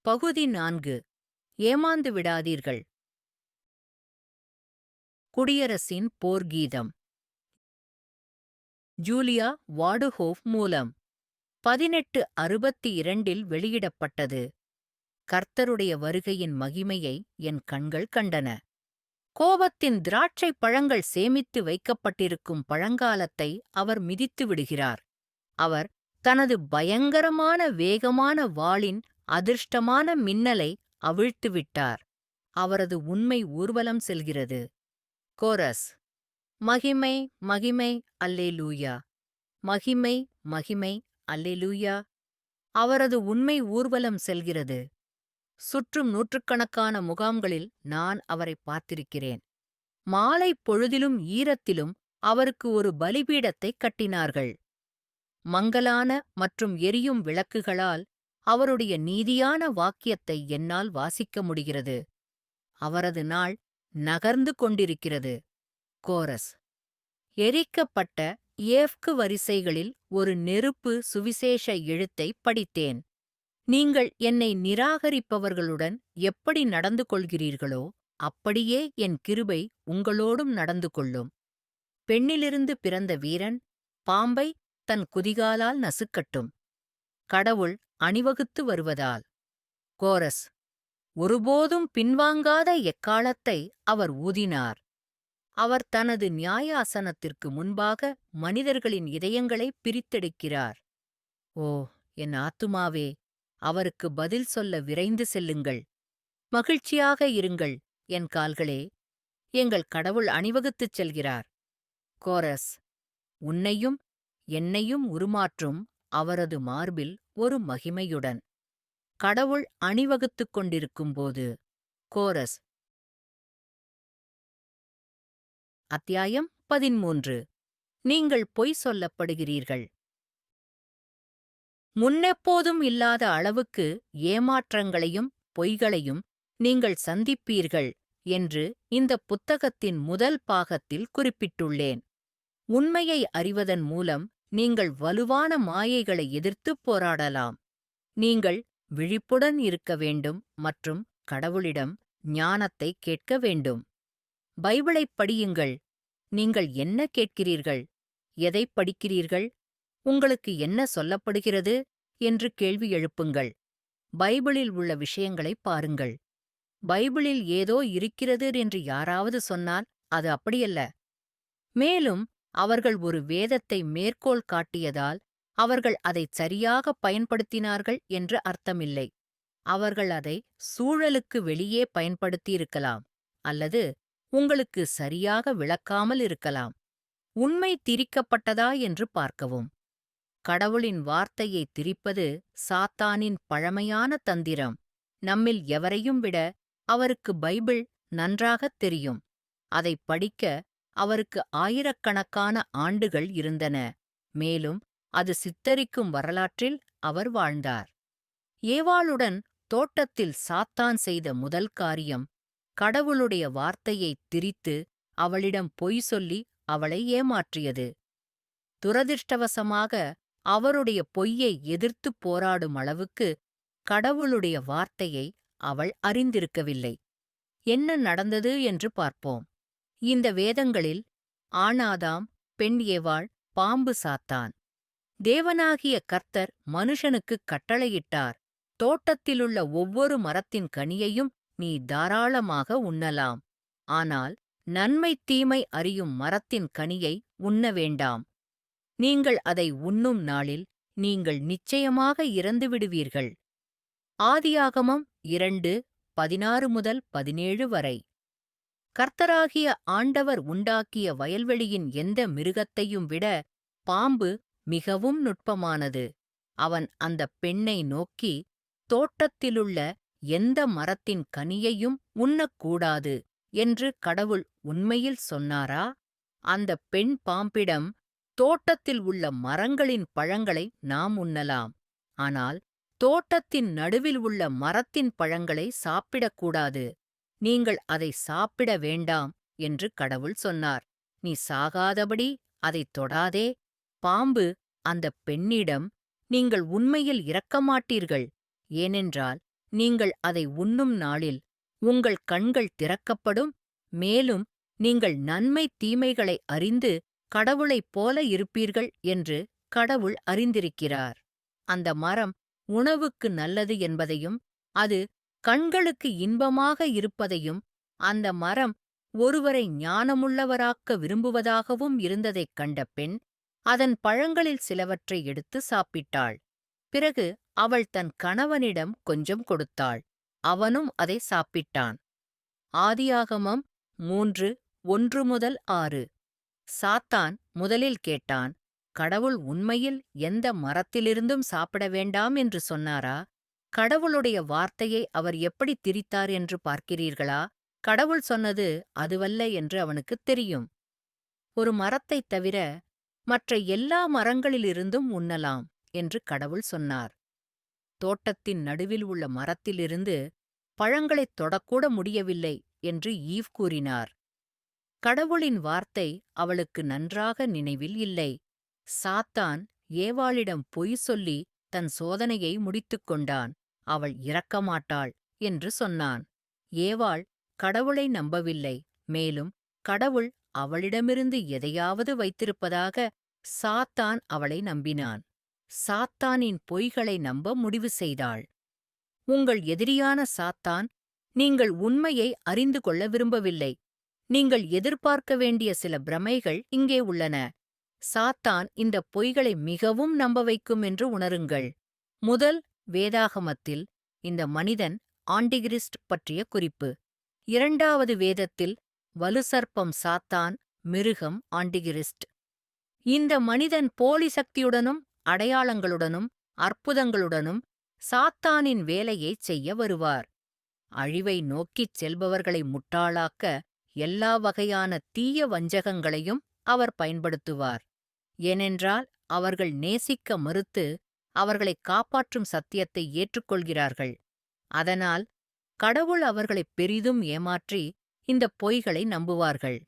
பகுதி 4. ஏமாந்து விடாதீர்கள். குடியரசின் போர்க்கீதம். ஜூலியா வாடுஹோஃப் மூலம் 1862 வெளியிடப்பட்டது. கர்த்தருடைய வருகையின் மகிமையை என் கண்கள் கண்டன. கோபத்தின் திராட்சைப் பழங்கள் சேமித்து வைக்கப்பட்டிருக்கும் பழங்காலத்தை அவர் மிதித்து விடுகிறார். அவர் தனது பயங்கரமான வேகமான வாளின் அதிர்ஷ்டமான மின்னலை அவிழ்த்துவிட்டார். அவரது உண்மை ஊர்வலம் செல்கிறது. கோரஸ். மகிமை மகிமை அல்லேலூயா. மகிமை மகிமை அல்லேலூயா. அவரது உண்மை ஊர்வலம் செல்கிறது. சுற்றும் நூற்றுக்கணக்கான முகாம்களில் நான் அவரை பார்த்திருக்கிறேன். மாலைப் பொழுதிலும் ஈரத்திலும் அவருக்கு ஒரு பலிபீடத்தைக் கட்டினார்கள். மங்கலான மற்றும் எரியும் விளக்குகளால் அவருடைய நீதியான வாக்கியத்தை என்னால் வாசிக்க முடிகிறது. அவரது நாள் நகர்ந்து கொண்டிருக்கிறது. கோரஸ். எரிக்கப்பட்ட ஏஃப்கு வரிசைகளில் ஒரு நெருப்பு சுவிசேஷ எழுத்தைப் படித்தேன். நீங்கள் என்னை நிராகரிப்பவர்களுடன் எப்படி நடந்து கொள்கிறீர்களோ அப்படியே என் கிருபை உங்களோடும் நடந்து கொள்ளும். பெண்ணிலிருந்து பிறந்த வீரன் பாம்பை தன் குதிகாலால் நசுக்கட்டும். கடவுள் அணிவகுத்து வருவதால். கோரஸ். ஒருபோதும் பின்வாங்காத எக்காலத்தை அவர் ஊதினார். அவர் தனது நியாயாசனத்திற்கு முன்பாக மனிதர்களின் இதயங்களை பிரித்தெடுக்கிறார். ஓ, என் ஆத்துமாவே, அவருக்கு பதில் சொல்ல விரைந்து செல்லுங்கள். மகிழ்ச்சியாக இருங்கள், என் கால்களே. எங்கள் கடவுள் அணிவகுத்துச் செல்கிறார். கோரஸ். உன்னையும் என்னையும் உருமாற்றும் அவரது மார்பில் ஒரு மகிமையுடன். கடவுள் அணிவகுத்துக் கொண்டிருக்கும்போது. கோரஸ். அத்தியாயம் 13. நீங்கள் பொய் சொல்லப்படுகிறீர்கள். முன்னெப்போதும் இல்லாத அளவுக்கு ஏமாற்றங்களையும் பொய்களையும் நீங்கள் சந்திப்பீர்கள் என்று இந்த புத்தகத்தின் முதல் பாகத்தில் குறிப்பிட்டுள்ளேன். உண்மையை அறிவதன் மூலம் நீங்கள் வலுவான மாயைகளை எதிர்த்துப் போராடலாம். நீங்கள் விழிப்புடன் இருக்க வேண்டும் மற்றும் கடவுளிடம் ஞானத்தை கேட்க வேண்டும். பைபிளைப் படியுங்கள். நீங்கள் என்ன கேட்கிறீர்கள்? எதைப் படிக்கிறீர்கள்? உங்களுக்கு என்ன சொல்லப்படுகிறது என்று கேள்வி எழுப்புங்கள். பைபிளில் உள்ள விஷயங்களைப் பாருங்கள். பைபிளில் ஏதோ இருக்கிறது என்று யாராவது சொன்னால் அது அப்படியல்ல. மேலும் அவர்கள் ஒரு வேதத்தை மேற்கோள் காட்டியதால் அவர்கள் அதைச் சரியாகப் பயன்படுத்தினார்கள் என்று அர்த்தமில்லை. அவர்கள் அதை சூழலுக்கு வெளியே பயன்படுத்தியிருக்கலாம் அல்லது உங்களுக்கு சரியாக விளக்காமல் இருக்கலாம். உண்மை திரிக்கப்பட்டதா என்று பார்க்கவும். கடவுளின் வார்த்தையை திரிப்பது சாத்தானின் பழமையான தந்திரம். நம்மில் எவரையும் விட அவருக்கு பைபிள் நன்றாகத் தெரியும். அதைப் படிக்க அவருக்கு ஆயிரக்கணக்கான ஆண்டுகள் இருந்தன. மேலும் அது சித்தரிக்கும் வரலாற்றில் அவர் வாழ்ந்தார். ஏவாளுடன் தோட்டத்தில் சாத்தான் செய்த முதல் காரியம் கடவுளுடைய வார்த்தையைத் திரித்து அவளிடம் பொய் சொல்லி அவளை ஏமாற்றியது. துரதிர்ஷ்டவசமாக அவருடைய பொய்யை எதிர்த்துப் போராடும் அளவுக்கு கடவுளுடைய வார்த்தையை அவள் அறிந்திருக்கவில்லை. என்ன நடந்தது என்று பார்ப்போம். இந்த வேதங்களில் ஆணாதாம், பெண் ஏவாள், பாம்பு சாத்தான். தேவனாகிய கர்த்தர் மனுஷனுக்குக் கட்டளையிட்டார், தோட்டத்திலுள்ள ஒவ்வொரு மரத்தின் கனியையும் நீ தாராளமாக உண்ணலாம். ஆனால் நன்மை தீமை அறியும் மரத்தின் கனியை உண்ண வேண்டாம். நீங்கள் அதை உண்ணும் நாளில் நீங்கள் நிச்சயமாக இறந்துவிடுவீர்கள். ஆதியாகமம் 2:16-17 வரை. கர்த்தராகிய ஆண்டவர் உண்டாக்கிய வயல்வெளியின் எந்த மிருகத்தையும் விட பாம்பு மிகவும் நுட்பமானது. அவன் அந்தப் பெண்ணை நோக்கி, தோட்டத்திலுள்ள எந்த மரத்தின் கனியையும் உண்ணக்கூடாது என்று கடவுள் உண்மையில் சொன்னாரா? அந்தப் பெண் பாம்பிடம், தோட்டத்தில் உள்ள மரங்களின் பழங்களை நாம் உண்ணலாம். ஆனால் தோட்டத்தின் நடுவில் உள்ள மரத்தின் பழங்களை சாப்பிடக்கூடாது. நீங்கள் அதை சாப்பிட வேண்டாம் என்று கடவுள் சொன்னார். நீ சாகாதபடி அதைத் தொடாதே. பாம்பு அந்தப் பெண்ணிடம், நீங்கள் உண்மையில் இறக்கமாட்டீர்கள். ஏனென்றால் நீங்கள் அதை உண்ணும் நாளில் உங்கள் கண்கள் திறக்கப்படும், மேலும் நீங்கள் நன்மை தீமைகளை அறிந்து கடவுளைப் போல இருப்பீர்கள் என்று கடவுள் அறிந்திருக்கிறார். அந்த மரம் உணவுக்கு நல்லது என்பதையும், அது கண்களுக்கு இன்பமாக இருப்பதையும், அந்த மரம் ஒருவரை ஞானமுள்ளவராக்க விரும்புவதாகவும் இருந்ததைக் கண்ட பெண், அதன் பழங்களில் சிலவற்றை எடுத்து சாப்பிட்டாள். பிறகு அவள் தன் கணவனிடம் கொஞ்சம் கொடுத்தாள். அவனும் அதை சாப்பிட்டான். ஆதியாகமம் 3:1-6. சாத்தான் முதலில் கேட்டான், கடவுள் உண்மையில் எந்த மரத்திலிருந்தும் சாப்பிட வேண்டாம் என்று சொன்னாரா? கடவுளுடைய வார்த்தையை அவர் எப்படி திரித்தார் என்று பார்க்கிறீர்களா? கடவுள் சொன்னது அதுவல்ல என்று அவனுக்குத் தெரியும். ஒரு மரத்தைத் தவிர மற்ற எல்லா மரங்களிலிருந்தும் உண்ணலாம் என்று கடவுள் சொன்னார். தோட்டத்தின் நடுவில் உள்ள மரத்திலிருந்து பழங்களைத் தொடக்கூட முடியவில்லை என்று ஈவ் கூறினார். கடவுளின் வார்த்தை அவளுக்கு நன்றாக நினைவில் இல்லை. சாத்தான் ஏவாளிடம் பொய் சொல்லி தன் சோதனையை முடித்துக் கொண்டான். அவள் இறக்கமாட்டாள் என்று சொன்னான். ஏவாள் கடவுளை நம்பவில்லை. மேலும் கடவுள் அவளிடமிருந்து எதையாவது வைத்திருப்பதாக சாத்தான் அவளை நம்பினான். சாத்தானின் பொய்களை நம்ப முடிவு செய்தாள். உங்கள் எதிரியான சாத்தான் நீங்கள் உண்மையை அறிந்து கொள்ள விரும்பவில்லை. நீங்கள் எதிர்பார்க்க வேண்டிய சில பிரமைகள் இங்கே உள்ளன. சாத்தான் இந்த பொய்களை மிகவும் நம்ப வைக்கும் என்று உணருங்கள். முதல் வேதாகமத்தில் இந்த மனிதன் ஆண்டிகிரிஸ்ட் பற்றிய குறிப்பு. இரண்டாவது வேதத்தில் வலுசர்ப்பம் சாத்தான், மிருகம் ஆண்டிகிரிஸ்ட். இந்த மனிதன் போலி சக்தியுடனும் அடையாளங்களுடனும் அற்புதங்களுடனும் சாத்தானின் வேலையைச் செய்ய வருவார். அழிவை நோக்கிச் செல்பவர்களை முட்டாளாக்க எல்லா வகையான தீய வஞ்சகங்களையும் அவர் பயன்படுத்துவார். ஏனென்றால் அவர்கள் நேசிக்க மறுத்து அவர்களைக் காப்பாற்றும் சத்தியத்தை ஏற்றுக்கொள்கிறார்கள். அதனால் கடவுள் அவர்களைப் பெரிதும் ஏமாற்றி இந்தப் பொய்களை நம்புவார்கள்.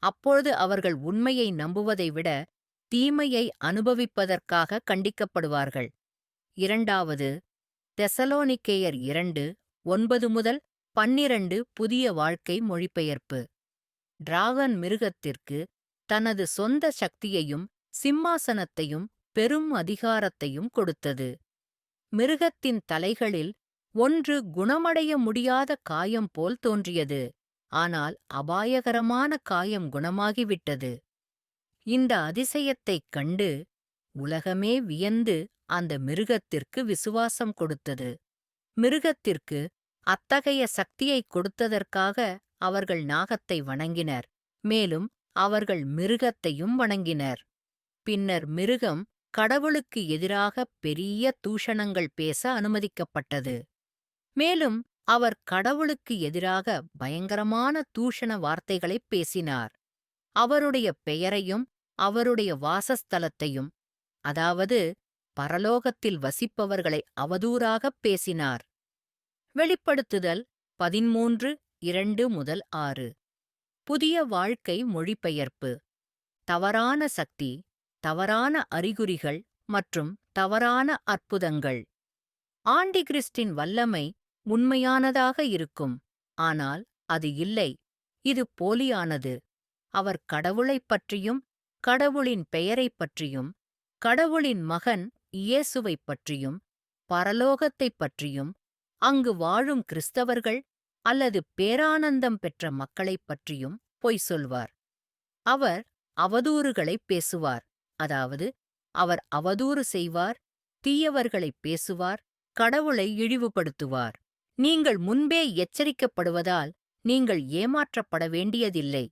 அப்பொழுது அவர்கள் உண்மையை நம்புவதை விட தீமையை அனுபவிப்பதற்காக கண்டிக்கப்படுவார்கள். இரண்டாவது தெசலோனிக்கேயர் 2:9-12 புதிய வாழ்க்கை மொழிபெயர்ப்பு. டிராகன் மிருகத்திற்கு தனது சொந்த சக்தியையும் சிம்மாசனத்தையும் பெரும் அதிகாரத்தையும் கொடுத்தது. மிருகத்தின் தலைகளில் ஒன்று குணமடைய முடியாத காயம் போல் தோன்றியது. ஆனால் அபாயகரமான காயம் குணமாகிவிட்டது. இந்த அதிசயத்தைக் கண்டு உலகமே வியந்து அந்த மிருகத்திற்கு விசுவாசம் கொடுத்தது. மிருகத்திற்கு அத்தகைய சக்தியைக் கொடுத்ததற்காக அவர்கள் நாகத்தை வணங்கினர். மேலும் அவர்கள் மிருகத்தையும் வணங்கினர். பின்னர் மிருகம் கடவுளுக்கு எதிராக பெரிய தூஷணங்கள் பேச அனுமதிக்கப்பட்டது. மேலும் அவர் கடவுளுக்கு எதிராக பயங்கரமான தூஷண வார்த்தைகளைப் பேசினார். அவருடைய பெயரையும் அவருடைய வாசஸ்தலத்தையும், அதாவது பரலோகத்தில் வசிப்பவர்களை அவதூறாகப் பேசினார். வெளிப்படுத்துதல் 13:2-6. புதிய வாழ்க்கை மொழிபெயர்ப்பு. தவறான சக்தி, தவறான அறிகுறிகள் மற்றும் தவறான அற்புதங்கள். ஆண்டிகிறிஸ்டின் வல்லமை உண்மையானதாக இருக்கும், ஆனால் அது இல்லை. இது போலியானது. அவர் கடவுளைப் பற்றியும் கடவுளின் பெயரைப் பற்றியும் கடவுளின் மகன் இயேசுவைப் பற்றியும் பரலோகத்தைப் பற்றியும் அங்கு வாழும் கிறிஸ்தவர்கள் அல்லது பேரானந்தம் பெற்ற மக்களைப் பற்றியும் பொய் சொல்வார். அவர் அவதூறுகளைப் பேசுவார், அதாவது அவர் அவதூறு செய்வார், தீயவர்களைப் பேசுவார், கடவுளை இழிவுபடுத்துவார். நீங்கள் முன்பே எச்சரிக்கப்படுவதால் நீங்கள் ஏமாற்றப்பட வேண்டியதில்லை.